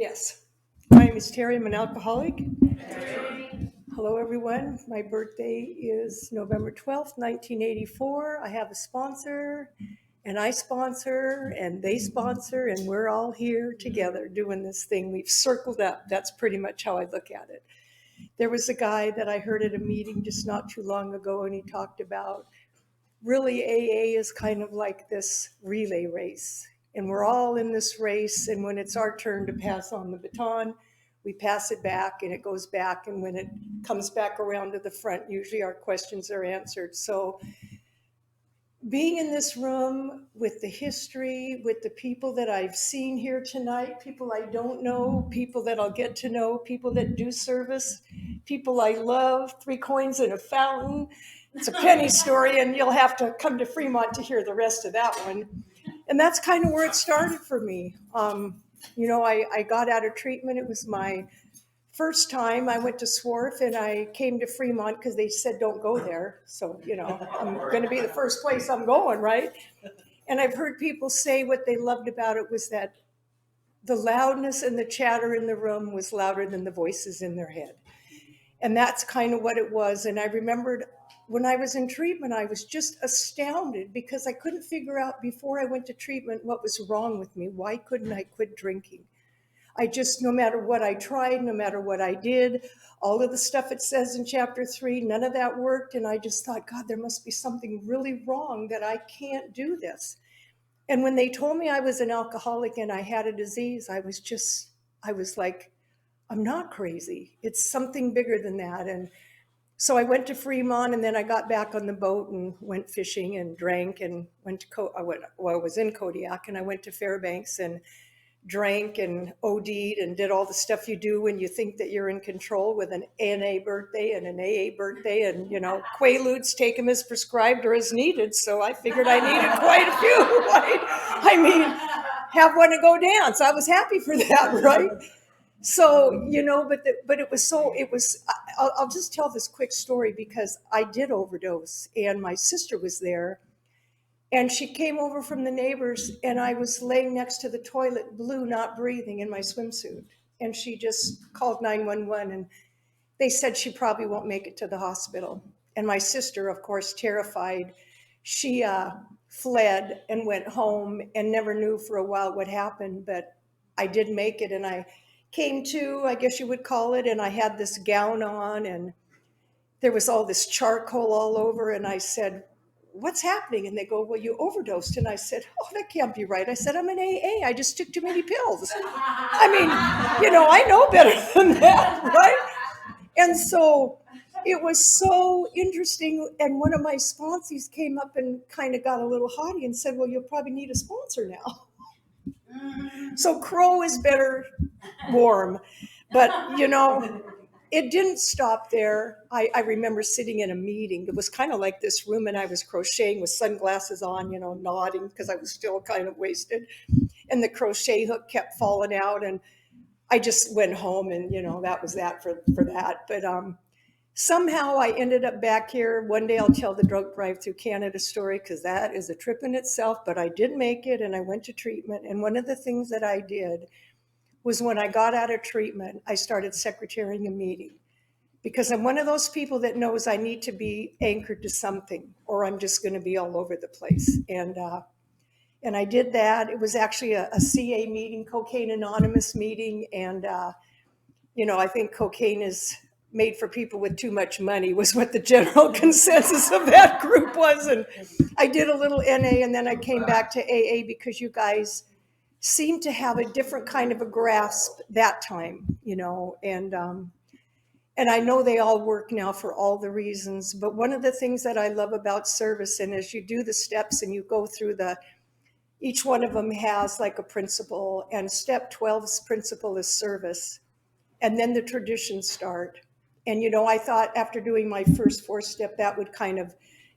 Yes. My name is Terrie. I'm an alcoholic. Hello, everyone. My birthday is November 12th, 1984. I have a sponsor, and I sponsor, and they sponsor, and we're all here together doing this thing. We've circled up. That's pretty much how I look at it. There was a guy that I heard at a meeting just not too long ago, and he talked about really AA is kind of like this relay race. And we're all in this race. And when it's our turn to pass on the baton, we pass it back and it goes back. And when it comes back around to the front, usually our questions are answered. So being in this room with the history, with the people that I've seen here tonight, people I don't know, people that I'll get to know, people that do service, people I love, 3 coins in a fountain. It's a penny story, and you'll have to come to Fremont to hear the rest of that one. And that's kind of where it started for me. I got out of treatment. It was my first time. I went to Swarth and I came to Fremont because they said don't go there. So, I'm going to be the first place I'm going, right? And I've heard people say what they loved about it was that the loudness and the chatter in the room was louder than the voices in their head. And that's kind of what it was. And I remembered when I was in treatment, I was just astounded because I couldn't figure out before I went to treatment what was wrong with me. Why couldn't I quit drinking? I just, no matter what I tried, no matter what I did, all of the stuff it says in chapter 3, none of that worked. And I just thought, God, there must be something really wrong that I can't do this. And when they told me I was an alcoholic and I had a disease, I was like, I'm not crazy. It's something bigger than that. And so I went to Fremont, and then I got back on the boat and went fishing and drank and went to, I was in Kodiak, and I went to Fairbanks and drank and OD'd and did all the stuff you do when you think that you're in control with an NA birthday and an AA birthday. And, Quaaludes, take them as prescribed or as needed. So I figured I needed quite a few, right? I mean, have one to go dance. I was happy for that, right? So, but I'll just tell this quick story because I did overdose and my sister was there. And she came over from the neighbors, and I was laying next to the toilet, blue, not breathing, in my swimsuit. And she just called 911, and they said she probably won't make it to the hospital. And my sister, of course, terrified, she fled and went home and never knew for a while what happened. But I did make it, and I came to, I guess you would call it, and I had this gown on, and there was all this charcoal all over. And I said, what's happening? And they go, well, you overdosed. And I said, oh, that can't be right. I said, I'm an AA. I just took too many pills. I mean, I know better than that, right? And so it was so interesting. And one of my sponsees came up and kind of got a little haughty and said, well, you'll probably need a sponsor now. So Crow is better warm. But, it didn't stop there. I remember sitting in a meeting. It was kind of like this room, and I was crocheting with sunglasses on, nodding because I was still kind of wasted. And the crochet hook kept falling out, and I just went home, and that was that for that. But somehow I ended up back here. One day I'll tell the Drunk Drive Through Canada story because that is a trip in itself. But I did make it, and I went to treatment. And one of the things that I did was when I got out of treatment, I started secretarying a meeting because I'm one of those people that knows I need to be anchored to something or I'm just going to be all over the place. And I did that. It was actually a CA meeting, Cocaine Anonymous meeting. And, I think cocaine is made for people with too much money was what the general consensus of that group was. And I did a little NA, and then I came back to AA because you guys seemed to have a different kind of a grasp that time, and I know they all work now for all the reasons. But one of the things that I love about service, and as you do the steps and you go through each one of them has like a principle, and step 12's principle is service. And then the traditions start. And, I thought after doing my first 4-step, that would kind of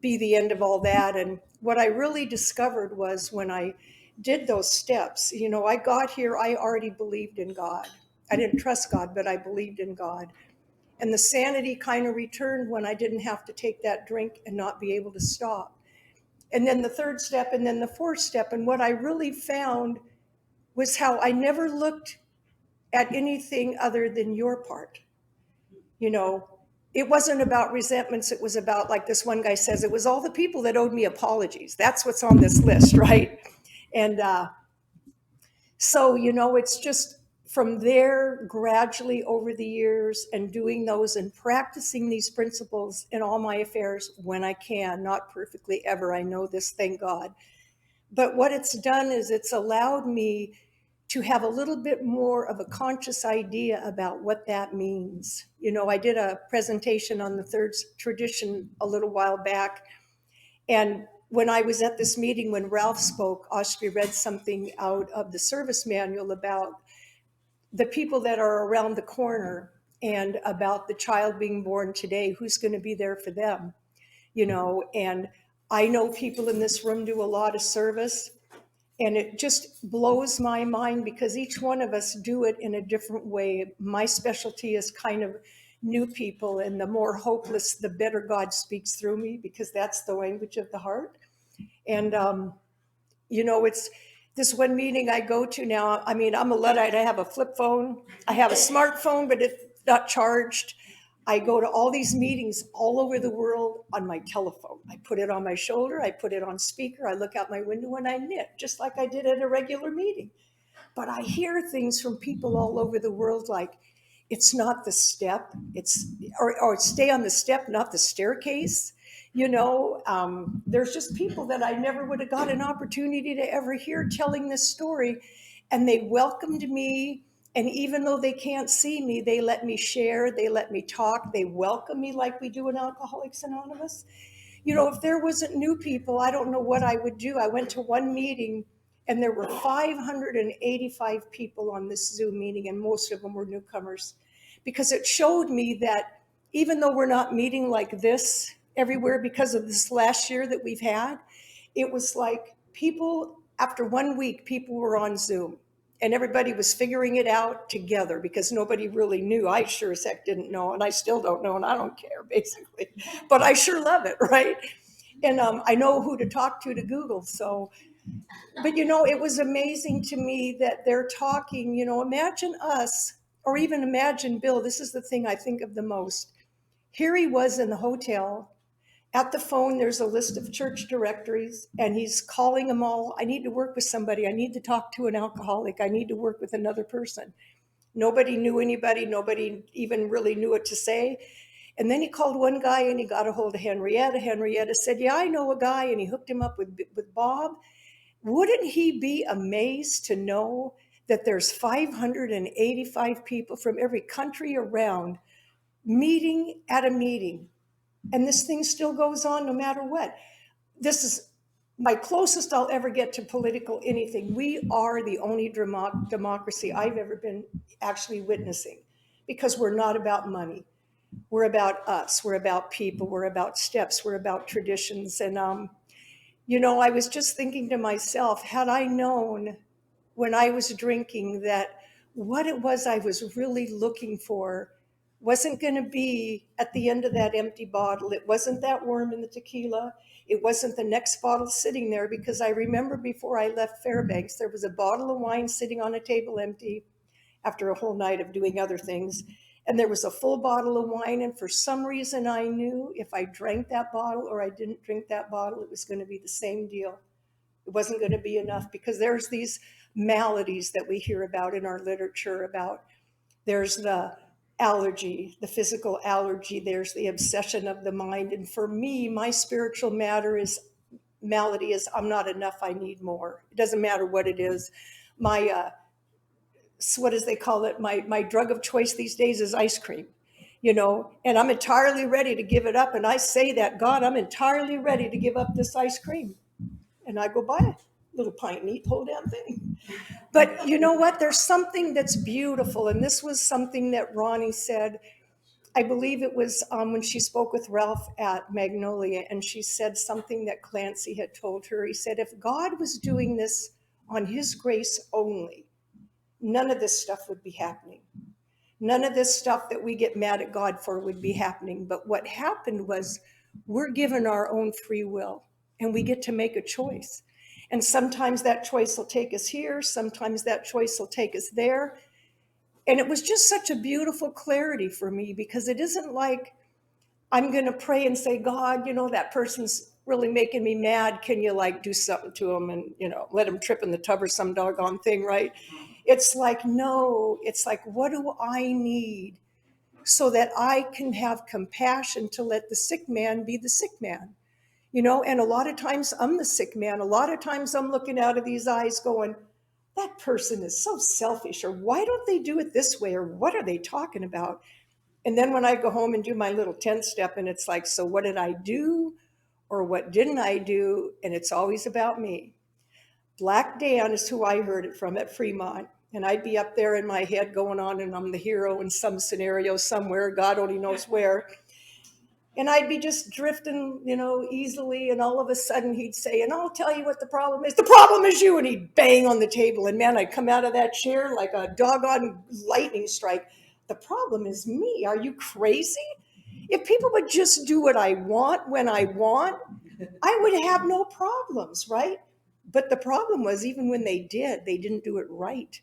be the end of all that. And what I really discovered was when I did those steps, I got here, I already believed in God. I didn't trust God, but I believed in God. And the sanity kind of returned when I didn't have to take that drink and not be able to stop. And then the 3rd step, and then the 4th step. And what I really found was how I never looked at anything other than your part. You know, it wasn't about resentments. It was about, like this one guy says, it was all the people that owed me apologies. That's what's on this list, right? And so, it's just from there, gradually over the years, and doing those and practicing these principles in all my affairs when I can, not perfectly ever. I know this, thank God. But what it's done is it's allowed me to have a little bit more of a conscious idea about what that means. I did a presentation on the third tradition a little while back. And when I was at this meeting, when Ralph spoke, Austria read something out of the service manual about the people that are around the corner and about the child being born today, who's going to be there for them, and I know people in this room do a lot of service, and it just blows my mind because each one of us do it in a different way. My specialty is kind of new people, and the more hopeless, the better God speaks through me, because that's the language of the heart. And it's this one meeting I go to now. I mean, I'm a Luddite. I have a flip phone. I have a smartphone, but it's not charged. I go to all these meetings all over the world on my telephone. I put it on my shoulder. I put it on speaker. I look out my window and I knit, just like I did at a regular meeting. But I hear things from people all over the world like, it's not the step, or stay on the step, not the staircase. There's just people that I never would have got an opportunity to ever hear telling this story. And they welcomed me. And even though they can't see me, they let me share, they let me talk, they welcome me like we do in Alcoholics Anonymous. If there wasn't new people, I don't know what I would do. I went to one meeting and there were 585 people on this Zoom meeting, and most of them were newcomers, because it showed me that even though we're not meeting like this everywhere because of this last year that we've had, it was like people, after 1 week, people were on Zoom and everybody was figuring it out together because nobody really knew. I sure as heck didn't know, and I still don't know, and I don't care, basically. But I sure love it, right? And I know who to talk to Google. So, but it was amazing to me that they're talking, imagine us, or even imagine Bill. This is the thing I think of the most. Here he was in the hotel. At the phone, there's a list of church directories, and he's calling them all. I need to work with somebody. I need to talk to an alcoholic. I need to work with another person. Nobody knew anybody. Nobody even really knew what to say. And then he called one guy and he got a hold of Henrietta. Henrietta said, yeah, I know a guy. And he hooked him up with Bob. Wouldn't he be amazed to know that there's 585 people from every country around meeting at a meeting? And this thing still goes on no matter what. This is my closest I'll ever get to political anything. We are the only democracy I've ever been actually witnessing, because we're not about money. We're about us. We're about people. We're about steps. We're about traditions. And, I was just thinking to myself, had I known when I was drinking that what it was I was really looking for wasn't going to be at the end of that empty bottle. It wasn't that worm in the tequila. It wasn't the next bottle sitting there, because I remember before I left Fairbanks, there was a bottle of wine sitting on a table empty after a whole night of doing other things. And there was a full bottle of wine. And for some reason, I knew if I drank that bottle or I didn't drink that bottle, it was going to be the same deal. It wasn't going to be enough, because there's these maladies that we hear about in our literature about. There's the allergy, the physical allergy. There's the obsession of the mind. And for me, my spiritual malady is I'm not enough. I need more. It doesn't matter what it is. My what does they call it? My drug of choice these days is ice cream, and I'm entirely ready to give it up. And I say that, God, I'm entirely ready to give up this ice cream. And I go buy a little pint and eat the whole damn thing. But you know what? There's something that's beautiful. And this was something that Ronnie said. I believe it was when she spoke with Ralph at Magnolia, and she said something that Clancy had told her. He said, if God was doing this on his grace only, none of this stuff would be happening. None of this stuff that we get mad at God for would be happening. But what happened was we're given our own free will, and we get to make a choice. And sometimes that choice will take us here. Sometimes that choice will take us there. And it was just such a beautiful clarity for me, because it isn't like I'm going to pray and say, God, that person's really making me mad. Can you like do something to them and, let them trip in the tub or some doggone thing, right? It's like, no, it's like, what do I need so that I can have compassion to let the sick man be the sick man? And a lot of times I'm the sick man. A lot of times I'm looking out of these eyes going, that person is so selfish, or why don't they do it this way, or what are they talking about? And then when I go home and do my little 10 step, and it's like, so what did I do, or what didn't I do? And it's always about me. Black Dan is who I heard it from at Fremont. And I'd be up there in my head going on, and I'm the hero in some scenario somewhere, God only knows where. And I'd be just drifting, easily. And all of a sudden he'd say, and I'll tell you what the problem is. The problem is you. And he'd bang on the table. And man, I'd come out of that chair like a doggone lightning strike. The problem is me. Are you crazy? If people would just do what I want when I want, I would have no problems, right? But the problem was, even when they didn't do it right,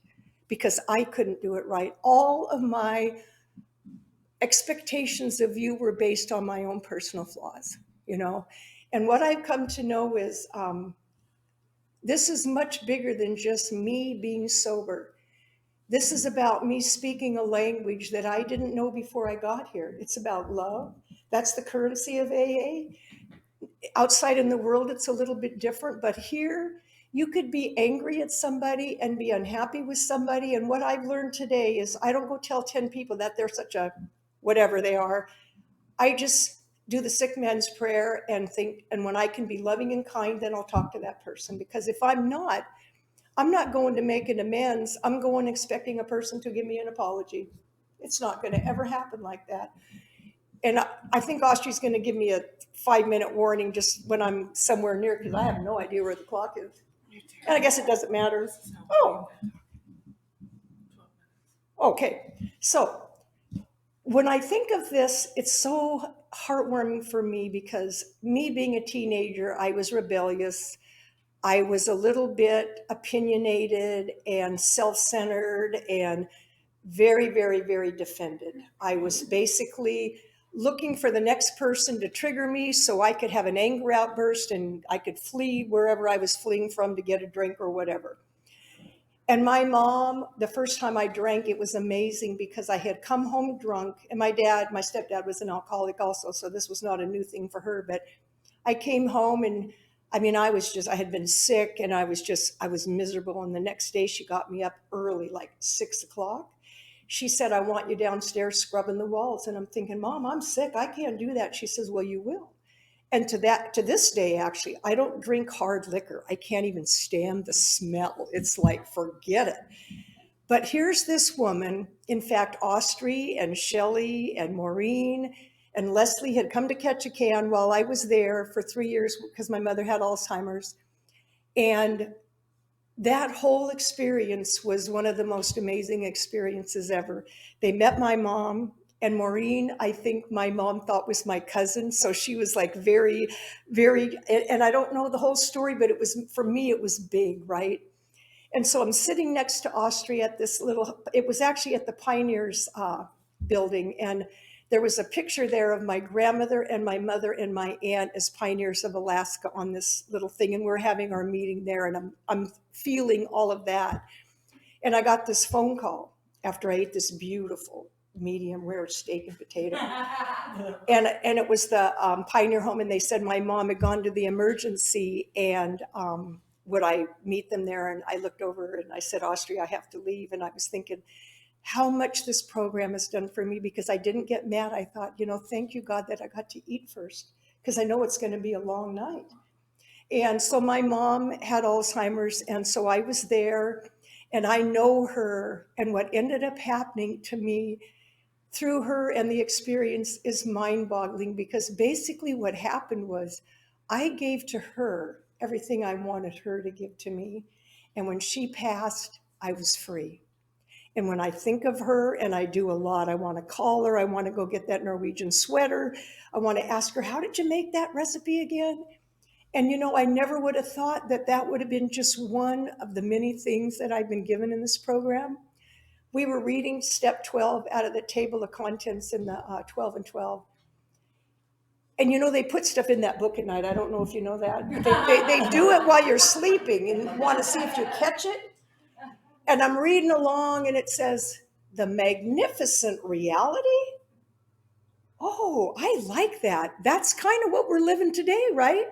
because I couldn't do it right. All of my expectations of you were based on my own personal flaws, And what I've come to know is this is much bigger than just me being sober. This is about me speaking a language that I didn't know before I got here. It's about love. That's the currency of AA. Outside in the world, it's a little bit different, but here you could be angry at somebody and be unhappy with somebody. And what I've learned today is I don't go tell 10 people that they're such a whatever they are. I just do the sick man's prayer and think, and when I can be loving and kind, then I'll talk to that person. Because if I'm not going to make an amends. I'm going expecting a person to give me an apology. It's not going to ever happen like that. And I think Austria's going to give me a 5-minute warning just when I'm somewhere near, because I have no idea where the clock is. And I guess it doesn't matter. Oh, okay. So when I think of this, it's so heartwarming for me, because me being a teenager, I was rebellious. I was a little bit opinionated and self-centered and very, very, very defended. I was basically looking for the next person to trigger me so I could have an anger outburst and I could flee wherever I was fleeing from to get a drink or whatever. And my mom, the first time I drank, it was amazing, because I had come home drunk, and my stepdad was an alcoholic also, so this was not a new thing for her. But I came home, and I mean, I had been sick, and I was miserable. And the next day she got me up early, like 6 o'clock. She said, I want you downstairs scrubbing the walls. And I'm thinking, Mom, I'm sick. I can't do that. She says, well, you will. And to this day, actually, I don't drink hard liquor. I can't even stand the smell. It's like, forget it. But here's this woman, in fact, Austrie and Shelley and Maureen and Leslie had come to Ketchikan while I was there for 3 years, because my mother had Alzheimer's. And that whole experience was one of the most amazing experiences ever. They met my mom, and Maureen, I think my mom thought was my cousin. So she was like very, very, and I don't know the whole story, but for me, it was big, right? And so I'm sitting next to Austria at it was actually at the Pioneers building. And there was a picture there of my grandmother and my mother and my aunt as pioneers of Alaska on this little thing. And we're having our meeting there, and I'm feeling all of that. And I got this phone call after I ate this beautiful medium rare steak and potato. And it was the Pioneer home. And they said my mom had gone to the emergency, and would I meet them there? And I looked over and I said, Austria, I have to leave. And I was thinking how much this program has done for me, because I didn't get mad. I thought, thank you, God, that I got to eat first, because I know it's going to be a long night. And so my mom had Alzheimer's, and so I was there, and I know her. And what ended up happening to me through her and the experience is mind-boggling, because basically what happened was I gave to her everything I wanted her to give to me. And when she passed, I was free. And when I think of her, and I do a lot, I want to call her. I want to go get that Norwegian sweater. I want to ask her, how did you make that recipe again? And I never would have thought that would have been just one of the many things that I've been given in this program. We were reading step 12 out of the table of contents in the 12 and 12. And you know, they put stuff in that book at night. I don't know if you know that. They do it while you're sleeping and want to see if you catch it. And I'm reading along and it says, the magnificent reality. Oh, I like that. That's kind of what we're living today, right?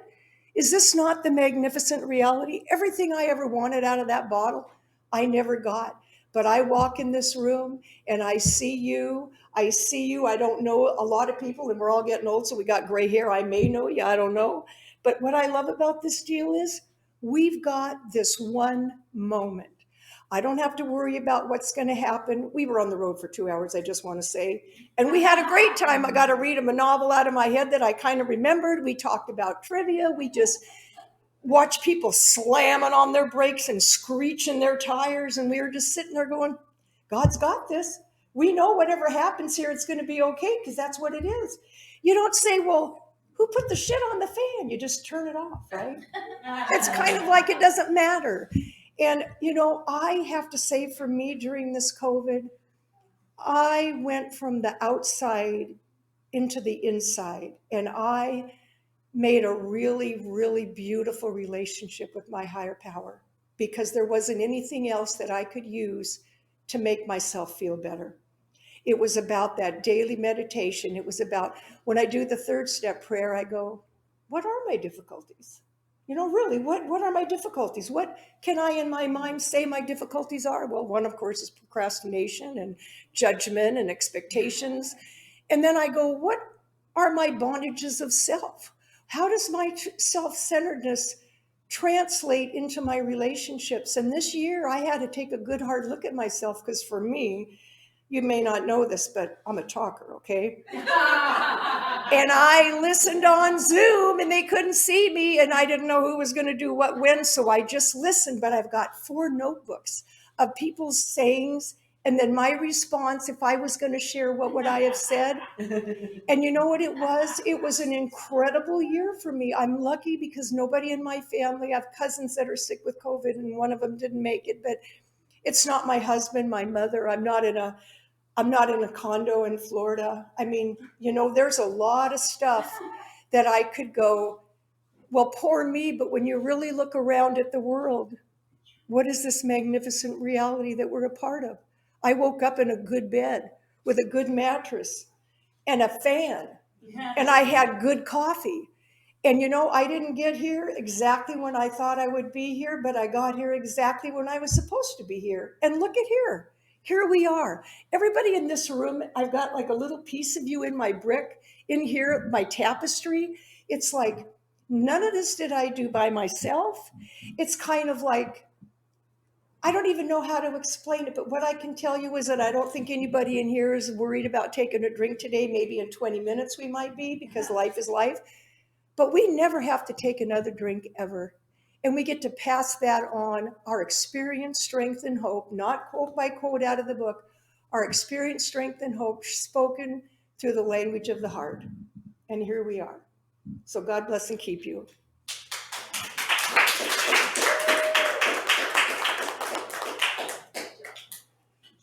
Is this not the magnificent reality? Everything I ever wanted out of that bottle, I never got. But I walk in this room and I see you. I see you. I don't know a lot of people, and we're all getting old, so we got gray hair. I may know you, I don't know. But what I love about this deal is we've got this one moment. I don't have to worry about what's going to happen. We were on the road for 2 hours, I just want to say. And we had a great time. I got to read a novel out of my head that I kind of remembered. We talked about trivia. We just watched people slamming on their brakes and screeching their tires. And we were just sitting there going, God's got this. We know whatever happens here, it's going to be okay because that's what it is. You don't say, well, who put the shit on the fan? You just turn it off, right? It's kind of like it doesn't matter. And, you know, I have to say for me during this COVID, I went from the outside into the inside, and I made a really, really beautiful relationship with my higher power because there wasn't anything else that I could use to make myself feel better. It was about that daily meditation. It was about when I do the third step prayer, I go, what are my difficulties? You know, really, what are my difficulties? What can I in my mind say my difficulties are? Well, one, of course, is procrastination and judgment and expectations. And then I go, what are my bondages of self? How does my self-centeredness translate into my relationships? And this year I had to take a good hard look at myself because for me, you may not know this, but I'm a talker, okay? And I listened on Zoom and they couldn't see me and I didn't know who was going to do what when, so I just listened. But I've got 4 notebooks of people's sayings and then my response if I was going to share, what would I have said? And you know what it was? It was an incredible year for me. I'm lucky because nobody in my family, I have cousins that are sick with COVID and one of them didn't make it, but it's not my husband, my mother. I'm not in a condo in Florida. I mean, you know, there's a lot of stuff that I could go, well, poor me, but when you really look around at the world, what is this magnificent reality that we're a part of? I woke up in a good bed with a good mattress and a fan, and I had good coffee. And you know, I didn't get here exactly when I thought I would be here, but I got here exactly when I was supposed to be here. And look at here. Here we are. Everybody in this room, I've got like a little piece of you in my brick, in here, my tapestry. It's like, none of this did I do by myself. It's kind of like, I don't even know how to explain it, but what I can tell you is that I don't think anybody in here is worried about taking a drink today. Maybe in 20 minutes we might be because life is life. But we never have to take another drink ever. And we get to pass that on, our experience, strength, and hope, not quote by quote out of the book, our experience, strength, and hope spoken through the language of the heart. And here we are. So God bless and keep you.